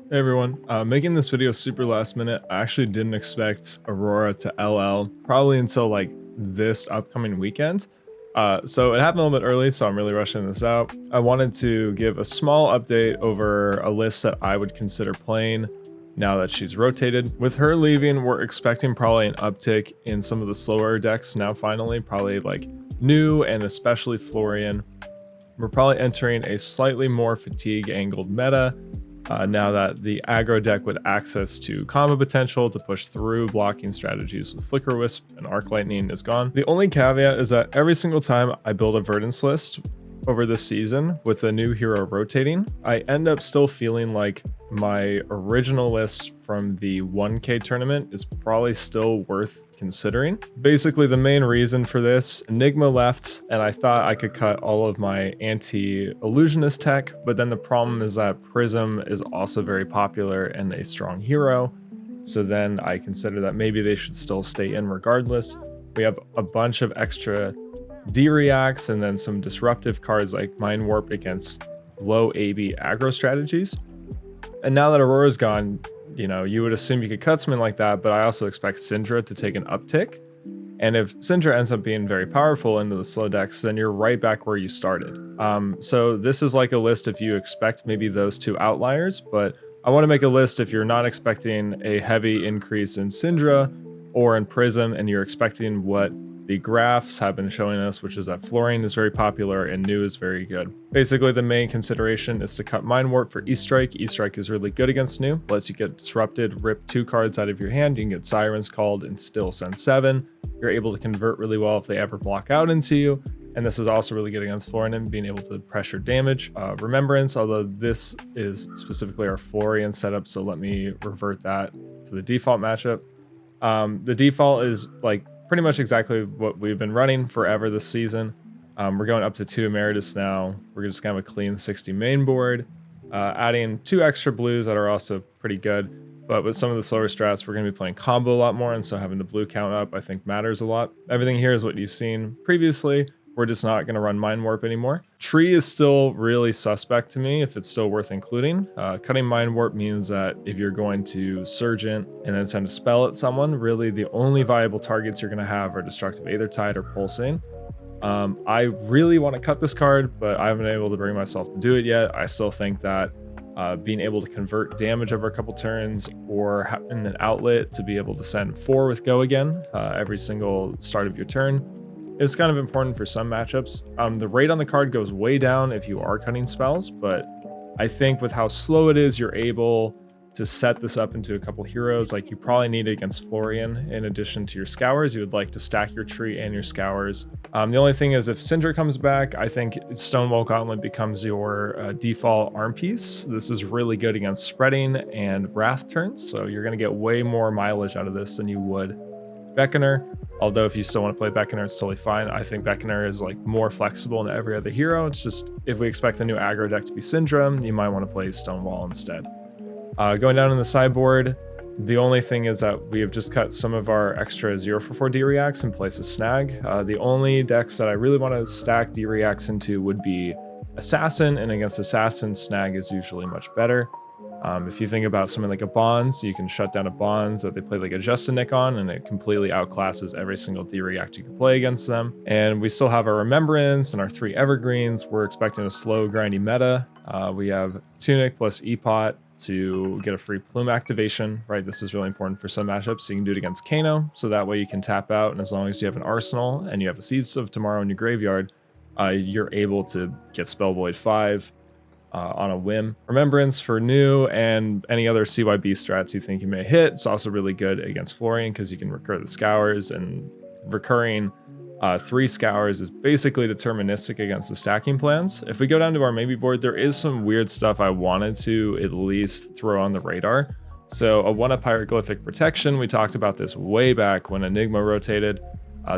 Hey everyone, making this video super last minute. I actually didn't expect Aurora to LL probably until like this upcoming weekend. So it happened a little bit early, so I'm really rushing this out. I wanted to give a small update over a list that I would consider playing now that she's rotated. With her leaving, we're expecting probably an uptick in some of the slower decks now finally, probably like new and especially Florian. We're probably entering a slightly more fatigue angled meta. Now that the aggro deck with access to combo potential to push through blocking strategies with Flicker Wisp and Arc Lightning is gone. The only caveat is that every single time I build a Verdance list over this season with a new hero rotating, I end up still feeling like my original list from the 1K tournament is probably still worth considering. Basically, the main reason for this, Enigma left, and I thought I could cut all of my anti-illusionist tech, but then the problem is that Prism is also very popular and a strong hero, so then I consider that maybe they should still stay in regardless. We have a bunch of extra D-reacts and then some disruptive cards like Mind Warp against low AB aggro strategies. And now that Aurora's gone, you know, you would assume you could cut something like that, but I also expect Syndra to take an uptick. And if Syndra ends up being very powerful into the slow decks, then you're right back where you started. So this is like a list if you expect maybe those two outliers, but I want to make a list if you're not expecting a heavy increase in Syndra or in Prism and you're expecting what the graphs have been showing us, which is that Florian is very popular and new is very good. Basically, the main consideration is to cut Mind Warp for E-Strike. E-Strike is really good against new, lets you get disrupted, rip 2 cards out of your hand, you can get Sirens called and still send 7. You're able to convert really well if they ever block out into you. And this is also really good against Florian, being able to pressure damage. Remembrance, although this is specifically our Florian setup, so let me revert that to the default matchup. The default is like pretty much exactly what we've been running forever this season. We're going up to 2 Emeritus now. We're just kind of a clean 60 main board, adding 2 extra blues that are also pretty good. But with some of the slower strats, we're going to be playing combo a lot more, and so having the blue count up I think matters a lot. Everything here is what you've seen previously. We're just not going to run Mind Warp anymore. Tree is still really suspect to me if it's still worth including. Cutting Mind Warp means that if you're going to Surgent and then send a spell at someone, really the only viable targets you're going to have are Destructive Aethertide or Pulsing. I really want to cut this card, but I haven't been able to bring myself to do it yet. I still think that being able to convert damage over a couple turns or having an outlet to be able to send 4 with Go Again every single start of your turn is kind of important for some matchups. The rate on the card goes way down if you are cutting spells, but I think with how slow it is, you're able to set this up into a couple heroes. Like you probably need it against Florian in addition to your Scours. You would like to stack your tree and your Scours. The only thing is if Syndra comes back, I think Stonewall Gauntlet becomes your default arm piece. This is really good against spreading and Wrath turns, so you're going to get way more mileage out of this than you would Beckoner. Although if you still want to play Beckoner, it's totally fine. I think Beckoner is like more flexible than every other hero. It's just if we expect the new aggro deck to be Syndra, you might want to play Stonewall instead. Going down in the sideboard, the only thing is that we have just cut some of our extra 0/4 D-reacts in place of Snag. The only decks that I really want to stack D-reacts into would be Assassin, and against Assassin, Snag is usually much better. If you think about something like a Bonds, you can shut down a Bonds that they play like a Justin Nick on, and it completely outclasses every single D-react you can play against them. And we still have our Remembrance and our 3 Evergreens. We're expecting a slow, grindy meta. We have Tunic plus Epot to get a free Plume activation, right? This is really important for some matchups. So you can do it against Kano, so that way you can tap out, and as long as you have an arsenal and you have a Seeds of Tomorrow in your graveyard, you're able to get Spell Void 5 on a whim. Remembrance for new and any other CYB strats you think you may hit. It's also really good against Florian because you can recur the Scours, and recurring 3 Scours is basically deterministic against the stacking plans. If we go down to our Maybeboard, there is some weird stuff I wanted to at least throw on the radar. So a 1-up Hieroglyphic Protection, we talked about this way back when Enigma rotated.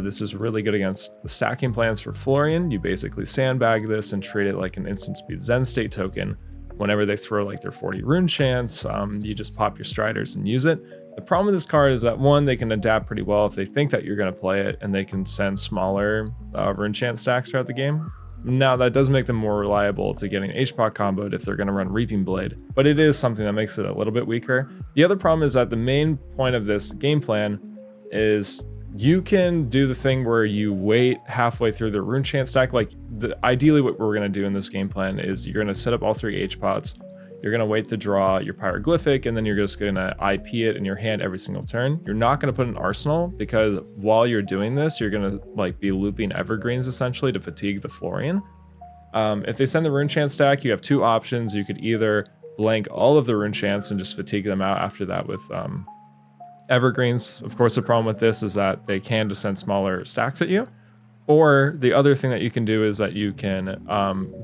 This is really good against the stacking plans for Florian. You basically sandbag this and treat it like an instant speed Zen State token. Whenever they throw like their 40 rune chants, you just pop your Striders and use it. The problem with this card is that 1, they can adapt pretty well if they think that you're going to play it, and they can send smaller rune chant stacks throughout the game. Now that does make them more reliable to getting HPOC comboed if they're going to run Reaping Blade, but it is something that makes it a little bit weaker. The other problem is that the main point of this game plan is you can do the thing where you wait halfway through the rune chant stack. Like ideally what we're going to do in this game plan is you're going to set up all 3 H-pots. You're going to wait to draw your Pyroglyphic, and then you're just going to IP it in your hand every single turn. You're not going to put an arsenal, because while you're doing this, you're going to like be looping evergreens essentially to fatigue the Florian. If they send the rune chant stack, you have 2 options. You could either blank all of the rune chants and just fatigue them out after that with evergreens. Of course, the problem with this is that they can just send smaller stacks at you. Or the other thing that you can do is that you can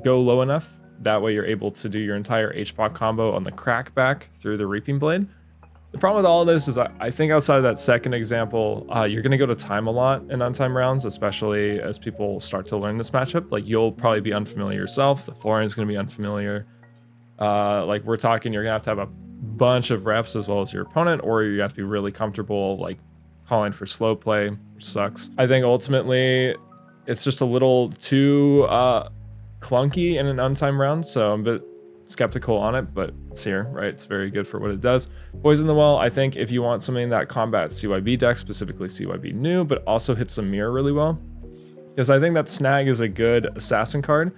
go low enough. That way you're able to do your entire HPOC combo on the crackback through the Reaping Blade. The problem with all of this is I think outside of that second example, you're going to go to time a lot in on-time rounds, especially as people start to learn this matchup. Like you'll probably be unfamiliar yourself. The Florian's going to be unfamiliar. Like we're talking, you're going to have a bunch of reps as well as your opponent, or you have to be really comfortable like calling for slow play, which sucks. I think ultimately it's just a little too clunky in an untimed round, so I'm a bit skeptical on it, but it's here, right? It's very good for what it does. Poison the Well, I think if you want something that combats CYB decks, specifically CYB new, but also hits the mirror really well, because I think that Snag is a good assassin card,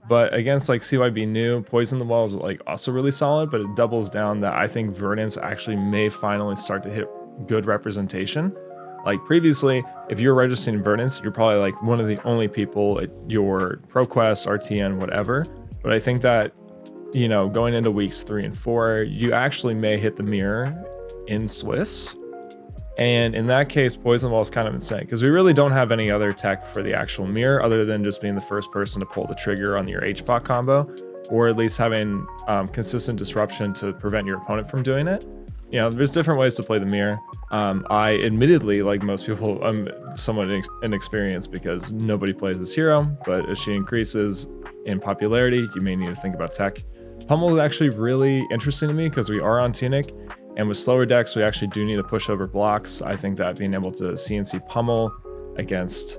but against like CYB new, Poison the Well is like also really solid, but it doubles down that I think Verdance actually may finally start to hit good representation. Like previously, if you're registering Verdance, you're probably like one of the only people at your ProQuest, RTN, whatever. But I think that, you know, going into weeks 3 and 4, you actually may hit the mirror in Swiss. And in that case, Poison Wall is kind of insane because we really don't have any other tech for the actual mirror other than just being the first person to pull the trigger on your HPOC combo, or at least having consistent disruption to prevent your opponent from doing it. You know, there's different ways to play the mirror. I admittedly, like most people, I'm somewhat inexperienced because nobody plays this hero, but as she increases in popularity, you may need to think about tech. Pummel is actually really interesting to me because we are on Tunic, and with slower decks, we actually do need to push over blocks. I think that being able to CNC Pummel against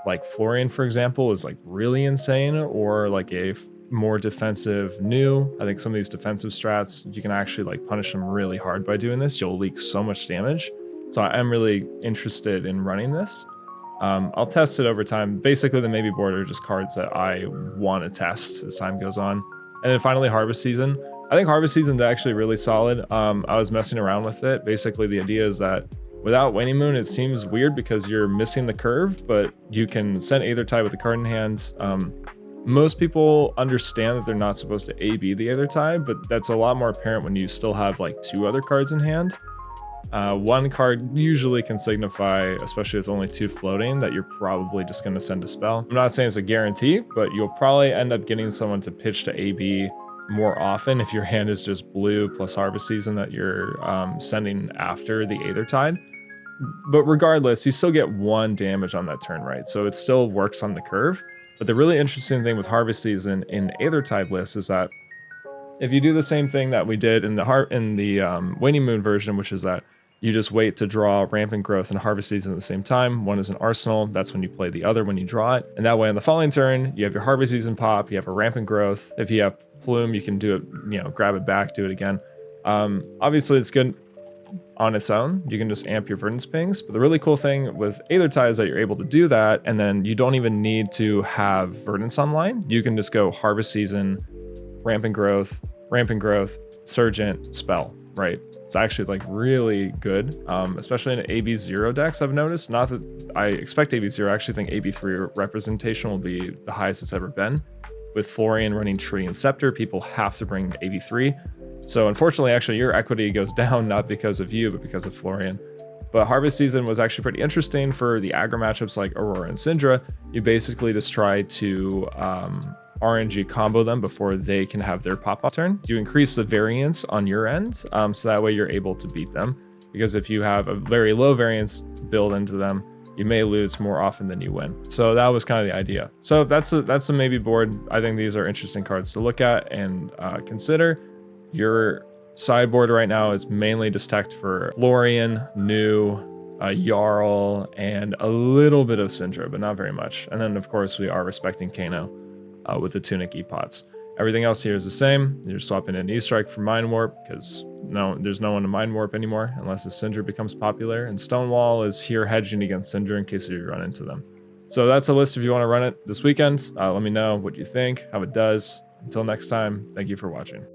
like Florian, for example, is like really insane, or like a more defensive new. I think some of these defensive strats, you can actually like punish them really hard by doing this. You'll leak so much damage. So I'm really interested in running this. I'll test it over time. Basically, the Maybeboard are just cards that I want to test as time goes on. And then finally, Harvest Season. I think Harvest Season is actually really solid. I was messing around with it. Basically, the idea is that without Waning Moon, it seems weird because you're missing the curve, but you can send Aethertide with the card in hand. Most people understand that they're not supposed to AB the Aethertide, but that's a lot more apparent when you still have like 2 other cards in hand. One card usually can signify, especially with only 2 floating, that you're probably just going to send a spell. I'm not saying it's a guarantee, but you'll probably end up getting someone to pitch to AB more often if your hand is just blue plus Harvest Season that you're sending after the Aethertide. But regardless, you still get 1 damage on that turn, right? So it still works on the curve. But the really interesting thing with Harvest Season in Aethertide lists is that if you do the same thing that we did in the Waning Moon version, which is that you just wait to draw Rampant Growth and Harvest Season at the same time. One is an Arsenal. That's when you play the other when you draw it. And that way on the following turn, you have your Harvest Season pop, you have a Rampant Growth. If you have Plume, you can do it, you know, grab it back, do it again. Obviously, it's good on its own. You can just amp your Verdance pings. But the really cool thing with Aethertide is that you're able to do that, and then you don't even need to have Verdance online. You can just go Harvest Season, Rampant Growth, Surgent, Spell, right? It's actually like really good, especially in AB0 decks, I've noticed. Not that I expect AB0, I actually think AB3 representation will be the highest it's ever been. With Florian running Tree and Scepter, people have to bring AB3. So unfortunately, actually, your equity goes down, not because of you, but because of Florian. But Harvest Season was actually pretty interesting for the aggro matchups like Aurora and Syndra. You basically just try to RNG combo them before they can have their pop-up turn. You increase the variance on your end, so that way you're able to beat them. Because if you have a very low variance build into them, you may lose more often than you win. So that was kind of the idea. So that's a Maybeboard. I think these are interesting cards to look at and consider. Your sideboard right now is mainly just teched for Florian, new, Jarl, and a little bit of Syndra, but not very much. And then, of course, we are respecting Kano with the Tunic E-Pots. Everything else here is the same. You're swapping in E-Strike for Mind Warp, because there's no one to Mind Warp anymore, unless the Syndra becomes popular. And Stonewall is here hedging against Syndra in case you run into them. So that's a list if you want to run it this weekend. Let me know what you think, how it does. Until next time, thank you for watching.